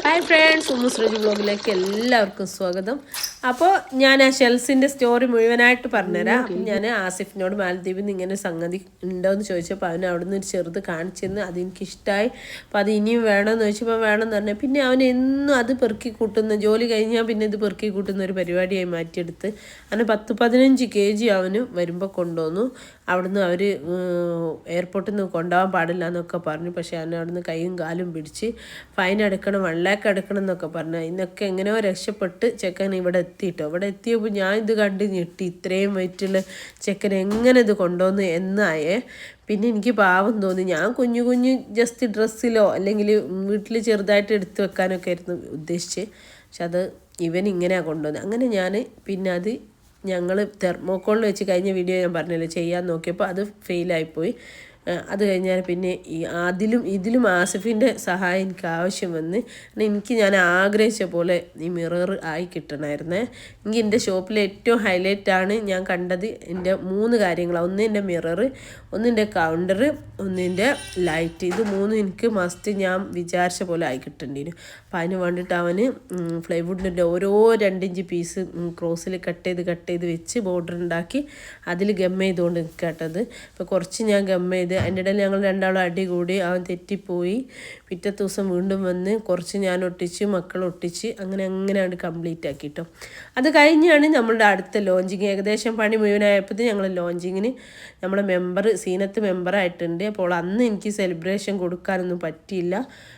Hi friends, ഉമ്മുസ്രജ് വ്ളോഗിലേക്ക് എല്ലാവർക്കും സ്വാഗതം. അപ്പോൾ ഞാൻ ആ ഷെൽസിൻ്റെ സ്റ്റോറി മുഴുവനായിട്ട് പറഞ്ഞുതരാം. അപ്പം ഞാൻ ആസിഫിനോട് മാലദ്വീപിൽ നിന്ന് ഇങ്ങനെ സംഗതി ഉണ്ടോയെന്ന് ചോദിച്ചപ്പോൾ അവന് അവിടെ നിന്ന് ഒരു ചെറുത് കാണിച്ചെന്ന് അതെനിക്കിഷ്ടമായി. അപ്പോൾ അത് ഇനിയും വേണമെന്ന് ചോദിച്ചപ്പോൾ വേണമെന്ന് പറഞ്ഞു. പിന്നെ അവൻ എന്നും അത് പെറുക്കി കൂട്ടുന്ന, ജോലി കഴിഞ്ഞാൽ പിന്നെ ഇത് പെറുക്കി കൂട്ടുന്ന ഒരു പരിപാടിയായി മാറ്റിയെടുത്ത് അങ്ങനെ 10-15 kg അവന് വരുമ്പോൾ കൊണ്ടുവന്നു. അവിടുന്ന് അവർ എയർപോർട്ടിൽ നിന്ന് കൊണ്ടുപോകാൻ പാടില്ല എന്നൊക്കെ പറഞ്ഞു. പക്ഷേ അവൻ അവിടുന്ന് കൈയും കാലും പിടിച്ച് ഫൈൻ അടക്കണം, 1 lakh അടക്കണം എന്നൊക്കെ പറഞ്ഞു. ഇന്നൊക്കെ എങ്ങനെയോ രക്ഷപ്പെട്ട് ചെക്കൻ ഇവിടെ എത്തിയിട്ടോ. ഇവിടെ എത്തിയപ്പോൾ ഞാൻ ഇത് കണ്ട് ഞെട്ടി. ഇത്രയും വെയിറ്റുള്ള ചെക്കൻ എങ്ങനെ ഇത് കൊണ്ടുവന്നു എന്നായേ. പിന്നെ എനിക്ക് പാവം തോന്നി. ഞാൻ കുഞ്ഞു ജസ്റ്റ് ഡ്രസ്സിലോ അല്ലെങ്കിൽ വീട്ടിൽ ചെറുതായിട്ട് എടുത്ത് വെക്കാനൊക്കെ ആയിരുന്നു ഉദ്ദേശിച്ച്. പക്ഷെ അത് ഇവൻ ഇങ്ങനെയാണ് കൊണ്ടുവന്നത്. അങ്ങനെ ഞാൻ പിന്നെ അത് ഞങ്ങൾ തെർമോക്കോളിൽ വെച്ച് കഴിഞ്ഞ വീഡിയോ ഞാൻ പറഞ്ഞല്ലോ ചെയ്യാൻ നോക്കിയപ്പോൾ അത് ഫെയിലായിപ്പോയി. അത് കഴിഞ്ഞാൽ പിന്നെ ഇതിലും ആസിഫിൻ്റെ സഹായം എനിക്ക് ആവശ്യം വന്ന്. ഞാൻ ആഗ്രഹിച്ച പോലെ ഈ മിറർ ആയി കിട്ടണമായിരുന്നേ. എനിക്ക് എൻ്റെ ഷോപ്പിലെ ഏറ്റവും ഹൈലൈറ്റാണ് ഞാൻ കണ്ടത് എൻ്റെ 3 കാര്യങ്ങളാണ്. ഒന്ന് എൻ്റെ മിറർ, ഒന്നിൻ്റെ കൗണ്ടർ, ഒന്നിൻ്റെ ലൈറ്റ്. ഇത് 3 എനിക്ക് മസ്റ്റ് ഞാൻ വിചാരിച്ച പോലെ ആയി കിട്ടേണ്ടിയിരുന്നു. അപ്പം അതിന് വേണ്ടിയിട്ട് അവന് ഫ്ലൈവുഡിൻ്റെ ഓരോ 2 ഇഞ്ച് പീസ് ക്രോസിൽ കട്ട് ചെയ്ത് വെച്ച് ബോർഡർ ഉണ്ടാക്കി അതിൽ ഗം ചെയ്തുകൊണ്ട് നിൽക്കട്ടത്. അപ്പോൾ കുറച്ച് ഞാൻ ഗം ചെയ്ത് അതിൻ്റെ ഇടയിൽ ഞങ്ങൾ രണ്ടാളും അടി കൂടി. അവൻ തെറ്റിപ്പോയി. പിറ്റത്തെ ദിവസം വീണ്ടും വന്ന് കുറച്ച് ഞാൻ ഒട്ടിച്ച് മക്കൾ ഒട്ടിച്ച് അങ്ങനെയാണ് കംപ്ലീറ്റ് ആക്കിട്ടോ. അത് കഴിഞ്ഞാണ് നമ്മളുടെ അടുത്ത ലോഞ്ചിങ്. ഏകദേശം പണി മുഴുവനായപ്പോൾ ഞങ്ങൾ ലോഞ്ചിങ്ങിന് നമ്മുടെ സീനത്ത് മെമ്പറായിട്ടുണ്ട്. അപ്പോൾ അന്ന് എനിക്ക് സെലിബ്രേഷൻ കൊടുക്കാനൊന്നും പറ്റിയില്ല.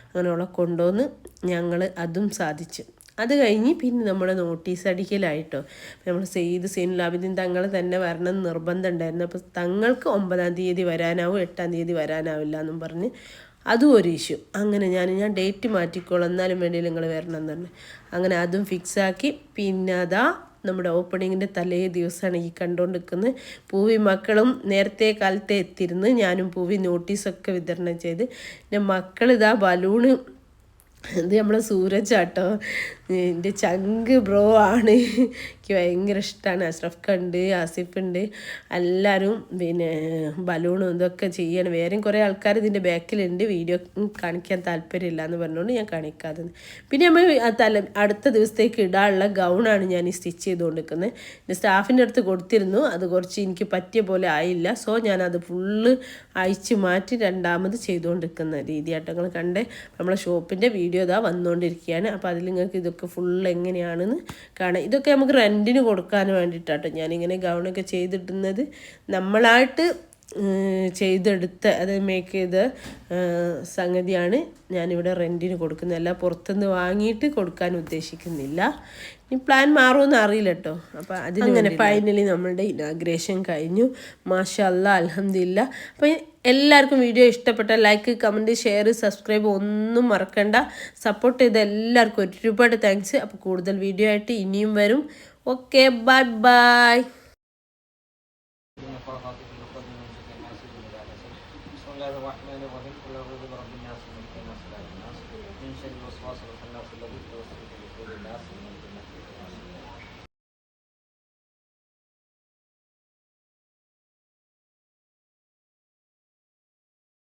അങ്ങനെ അവളെ കൊണ്ടുവന്ന് ഞങ്ങൾ അതും സാധിച്ചു. അത് കഴിഞ്ഞ് പിന്നെ നമ്മുടെ നോട്ടീസ് അടിക്കലായിട്ടോ. നമ്മൾ സൈനുലാബിദ്ദീൻ തങ്ങൾ തന്നെ വരണം എന്ന് നിർബന്ധം ഉണ്ടായിരുന്നു. അപ്പോൾ തങ്ങൾക്ക് 9-ാം തീയതി വരാനാവും, 8-ാം തീയതി വരാനാവില്ല എന്നും പറഞ്ഞ് അതും ഒരു ഇഷ്യൂ. അങ്ങനെ ഞാൻ ഡേറ്റ് മാറ്റിക്കോളാം, എന്നാലും വേണ്ടി നിങ്ങൾ വരണം എന്ന് പറഞ്ഞു. അങ്ങനെ അതും ഫിക്സാക്കി. പിന്നെ അതാ നമ്മുടെ ഓപ്പണിങ്ങിൻ്റെ തലേ ദിവസമാണ് ഈ കണ്ടുകൊണ്ടിരിക്കുന്നത്. പൂവി മക്കളും നേരത്തെ കാലത്തെ എത്തിയിരുന്നു. ഞാനും പൂവി നോട്ടീസൊക്കെ വിതരണം ചെയ്ത്. പിന്നെ മക്കളിതാ ബലൂണ്, ഇത് നമ്മളെ സൂരജാട്ടോ, എൻ്റെ ചങ്ക് ബ്രോ ആണ്. എനിക്ക് ഭയങ്കര ഇഷ്ടമാണ്. അഷ്റഫ് ഉണ്ട്, ആസിഫ് ഉണ്ട്, എല്ലാവരും പിന്നെ ബലൂണും ഇതൊക്കെ ചെയ്യണം. വേറെയും കുറേ ആൾക്കാർ ഇതിൻ്റെ ബാക്കിലുണ്ട്. വീഡിയോ കാണിക്കാൻ താല്പര്യമില്ല എന്ന് പറഞ്ഞുകൊണ്ട് ഞാൻ കാണിക്കാതെ. പിന്നെ നമ്മൾ അടുത്ത ദിവസത്തേക്ക് ഇടാനുള്ള ഗൗണാണ് ഞാൻ ഈ സ്റ്റിച്ച് ചെയ്തുകൊണ്ടിരിക്കുന്നത്. എൻ്റെ സ്റ്റാഫിൻ്റെ അടുത്ത് കൊടുത്തിരുന്നു. അത് കുറച്ച് എനിക്ക് പറ്റിയ പോലെ ആയില്ല. സോ ഞാനത് ഫുള്ള് അയച്ച് മാറ്റി രണ്ടാമത് ചെയ്തുകൊണ്ടിരിക്കുന്ന രീതിയായിട്ട് നിങ്ങൾ കണ്ടേ. നമ്മളെ ഷോപ്പിൻ്റെ വീഡിയോ ഇതാ വന്നുകൊണ്ടിരിക്കുകയാണ്. അപ്പോൾ അതിൽ നിങ്ങൾക്ക് ഇതൊക്കെ ഫുള്ള് എങ്ങനെയാണെന്ന് കാണാം. ഇതൊക്കെ നമുക്ക് റെൻറ്റിന് കൊടുക്കാൻ വേണ്ടിയിട്ടാട്ടോ ഞാനിങ്ങനെ ഗൗണൊക്കെ ചെയ്തിടുന്നത്. നമ്മളായിട്ട് ചെയ്തെടുത്ത് അത് മേക്ക് ചെയ്ത സംഗതിയാണ് ഞാനിവിടെ റെൻറ്റിന് കൊടുക്കുന്നത്. അല്ല പുറത്തുനിന്ന് വാങ്ങിയിട്ട് കൊടുക്കാൻ ഉദ്ദേശിക്കുന്നില്ല. ഇനി പ്ലാൻ മാറുമെന്ന് അറിയില്ല കേട്ടോ. അപ്പോൾ അങ്ങനെ ഫൈനലി നമ്മളുടെ ഇനാഗ്രേഷൻ കഴിഞ്ഞു. മാഷാ അല്ലാ, അൽഹംദുലില്ലാ. അപ്പോൾ എല്ലാവർക്കും വീഡിയോ ഇഷ്ടപ്പെട്ട ലൈക്ക്, കമൻറ്റ്, ഷെയർ, സബ്സ്ക്രൈബ് ഒന്നും മറക്കണ്ട. സപ്പോർട്ട് ചെയ്ത എല്ലാവർക്കും ഒരുപാട് താങ്ക്സ്. അപ്പോൾ കൂടുതൽ വീഡിയോ ആയിട്ട് ഇനിയും വരും. Okay, bye. Bismillahirrahmanirrahim. Qul a'udzu birabbil nas, malikin nas, ilahin nas, min syarri waswasil